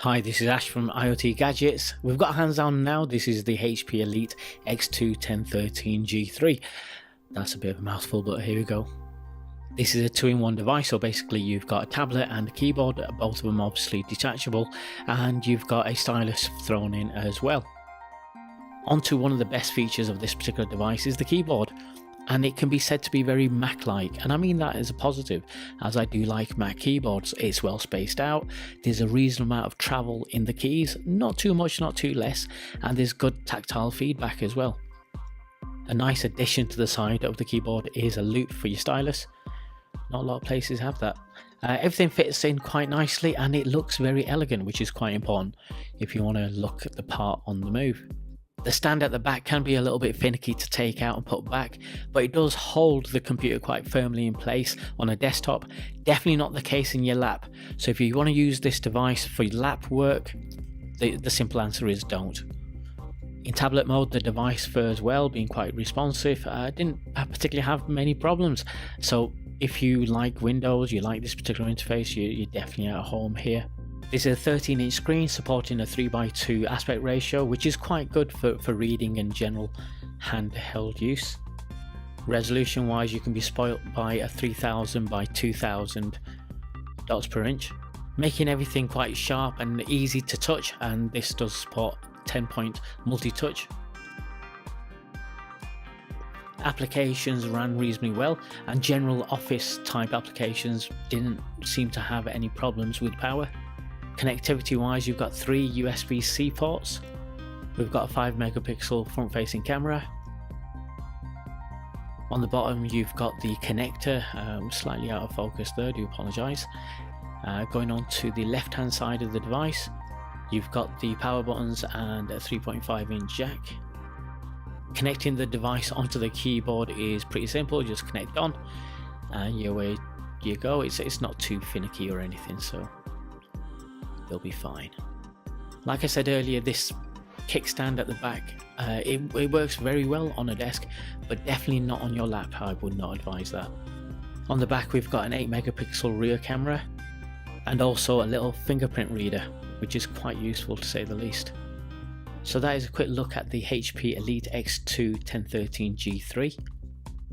Hi, this is Ash from IoT Gadgets. We've got hands on now. This is the HP Elite X2 1013 G3. That's a bit of a mouthful, but here we go. This is a two-in-one device, so basically you've got a tablet and a keyboard, both of them obviously detachable, and you've got a stylus thrown in as well. Onto one of the best features of this particular device is the keyboard. And it can be said to be very Mac-like, and I mean that as a positive, as I do like Mac keyboards. It's well spaced out, there's a reasonable amount of travel in the keys, not too much, not too less, and there's good tactile feedback as well. A nice addition to the side of the keyboard is a loop for your stylus. Not a lot of places have that. Everything fits in quite nicely and it looks very elegant, which is quite important if you want to look at the part on the move. The stand at the back can be a little bit finicky to take out and put back, but it does hold the computer quite firmly in place on a desktop. Definitely not the case in your lap. So if you want to use this device for your lap work, the simple answer is don't. In tablet mode, the device fares well, being quite responsive. Didn't particularly have many problems. So if you like Windows, you like this particular interface, you're definitely at home here. This is a 13-inch screen supporting a 3:2 aspect ratio, which is quite good for reading and general handheld use. Resolution wise, you can be spoilt by a 3000 by 2000 dots per inch, making everything quite sharp and easy to touch, and this does support 10-point multi-touch. Applications ran reasonably well, and general office type applications didn't seem to have any problems with power. Connectivity wise, you've got 3 USB-C ports. We've got a 5 megapixel front facing camera. On the bottom you've got the connector, slightly out of focus there, do apologise. Going on to the left hand side of the device, you've got the power buttons and a 3.5-inch jack. Connecting the device onto the keyboard is pretty simple, just connect on and away you go. It's not too finicky or anything, so they'll be fine. Like I said earlier, this kickstand at the back, it works very well on a desk, but definitely not on your lap. I would not advise that. On the back we've got an 8 megapixel rear camera and also a little fingerprint reader, which is quite useful to say the least. So that is a quick look at the HP Elite X2 1013 G3.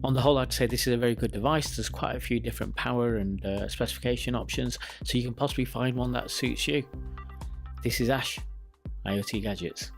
On the whole, I'd say this is a very good device. There's quite a few different power and specification options, so you can possibly find one that suits you. This is Ash, IoT Gadgets.